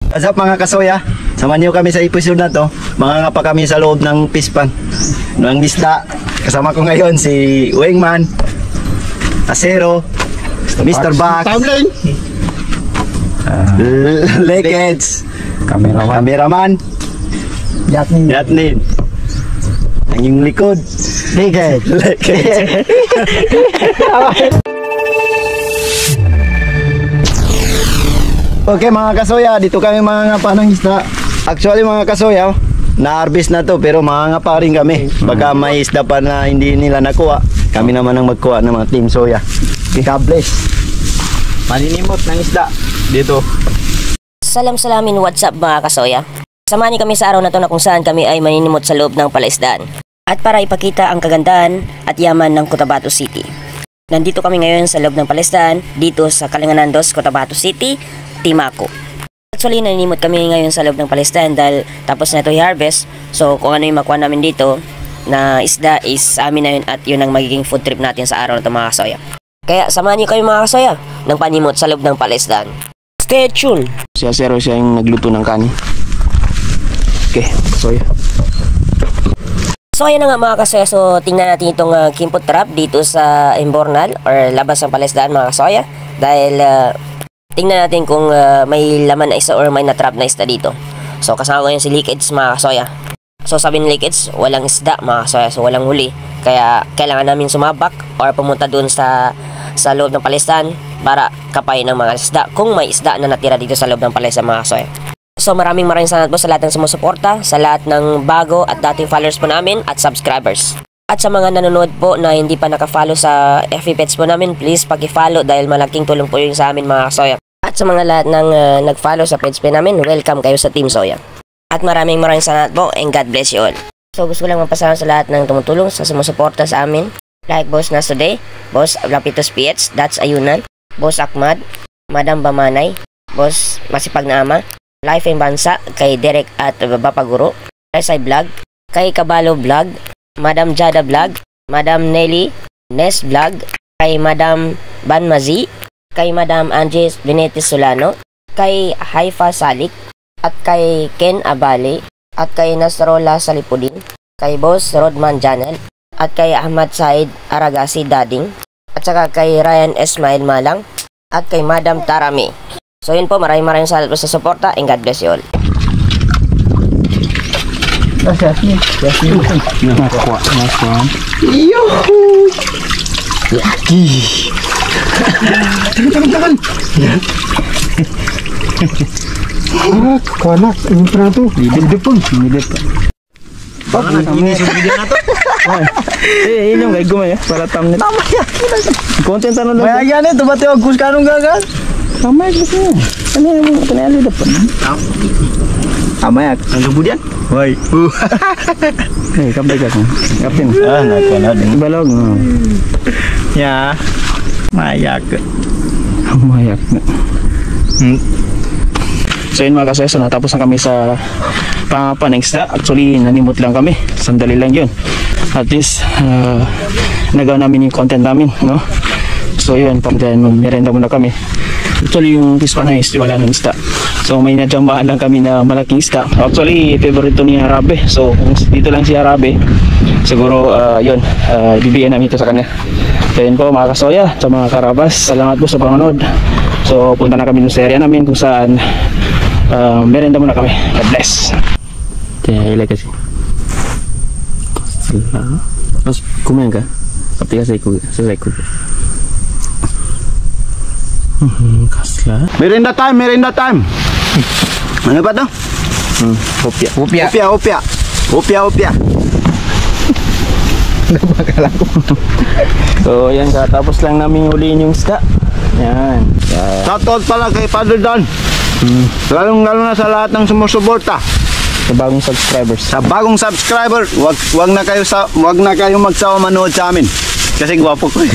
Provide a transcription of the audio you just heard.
What's up mga kasoya? Samahan niyo kami sa episode na to. Mga pa kami sa loob ng fish pan ng isda. Kasama ko ngayon si Wingman, Asero, Mr. Bax, Lekeds, Cameraman, Yatnin. Ang yung likod, Lekeds. Okay mga kasoya, dito kami mga ngapa ng isda. Actually mga kasoya, na-harvest na to pero mga ngapa rin kami. Baka may isda pa na hindi nila nakuha, kami naman ang magkuha ng mga team soya. God bless. Maninimot ng isda dito. Salamin, what's up mga kasoya? Samahan niyo kami sa araw na to na kung saan kami ay maninimot sa loob ng palaisdaan. At para ipakita ang kagandahan at yaman ng Cotabato City. Nandito kami ngayon sa loob ng palaisdaan, dito sa Calinganandos, Cotabato City, Timaco. Actually, naninimot kami ngayon sa loob ng palaisdaan dahil tapos na ito i-harvest. So, kung ano yung makuha namin dito na isda is amin na yun at yun ang magiging food trip natin sa araw na ito mga kasoya. Kaya, samahan niyo kayo mga kasoya ng panimot sa loob ng palaisdaan. Stay tuned! Si Asero siya yung nagluto ng kanin. Okay, soya. So ayan na nga mga kasoya, so tingnan natin itong kimpot trap dito sa Imbornal or labas ng palaisdaan mga kasoya. Dahil tingnan natin kung may laman na isa or may na-trap na isda dito. So kasama ko yun si Lekeds mga kasoya. So sabi ni Lekeds, walang isda mga kasoya, so walang huli. Kaya kailangan namin sumabak or pumunta dun sa loob ng palaisdaan para kapain ng mga isda kung may isda na natira dito sa loob ng palaisdaan mga kasoya. So maraming salamat po sa lahat ng sumusuporta, sa lahat ng bago at dating followers po namin at subscribers. At sa mga nanonood po na hindi pa naka-follow sa FB page po namin, please paki-follow dahil malaking tulong po yun sa amin mga kasoya. At sa mga lahat ng nag-follow sa page po namin, welcome kayo sa Team Soya. At maraming salamat po and God bless you all. So gusto ko lang mapasalamat sa lahat ng tumutulong sa sumusuporta sa amin. Like Boss Nas Today, Boss Rapitos PH, That's Ayunan, Boss Ahmad, Madam Bamanay, Boss Masipag na Ama, Life in Bansa, kay Derek at Bapaguro, SI Vlog, kay Kabalo Vlog, Madam Jada Vlog, Madam Nelly, Nes Vlog, kay Madam Banmazi, kay Madam Angie Benetis Solano, kay Haifa Salik, at kay Ken Abale, at kay Nasrola Salipudin, kay Boss Rodman Janel, at kay Ahmad Said Aragasi Dading, at saka kay Ryan Esmail Malang, at kay Madam Tarami. So yun po, maraming salamat po sa suporta and God bless you all. Laki. Tagal. Kuanak, ini pernah tuh. Hidup pun. Ini video na to. Ini yung gagawin ya, para thumbnail. Tama ya. Content ano lang. Kaya yan, tubat yung Agus kanong gagal. Tama ya gusto. Ano yung panalo dapat? Tama ya. Ang kemudian? Woi. Hei, kabay ka ko. Kapten. Nakuha din. Balog. Ya. Mayak. Mayak. So yun mga kasoya, so natapos na kami sa pangapanexta. Actually nanimot lang kami, sandali lang yun. At least nagawa namin yung content namin, no? So yun, merenda muna kami. Actually yung fish pan na is wala ng isda, so may nadyamaan lang kami na malaking isda. Actually favorito ni Harabe, so kung dito lang si Harabe siguro yun, bibigyan namin ito sa kanya. So yun po mga kasoya, sa mga karabas, salamat po sa panonood. So punta na kami sa area namin kung saan merenda muna kami. God bless. Kaya ilagay kasi terus kumain ka? Tapi saya ikut. Kasla. Merenda time. Ano ba to? Opia. So yan, tapos lang namin huliin yung isda. Yan. Shoutout pala kay Father Don. Lalo na sa lahat ng sumusuporta. Sa bagong subscriber, wag na kayo magsawa manood sa amin. Kasi gwapo ko eh.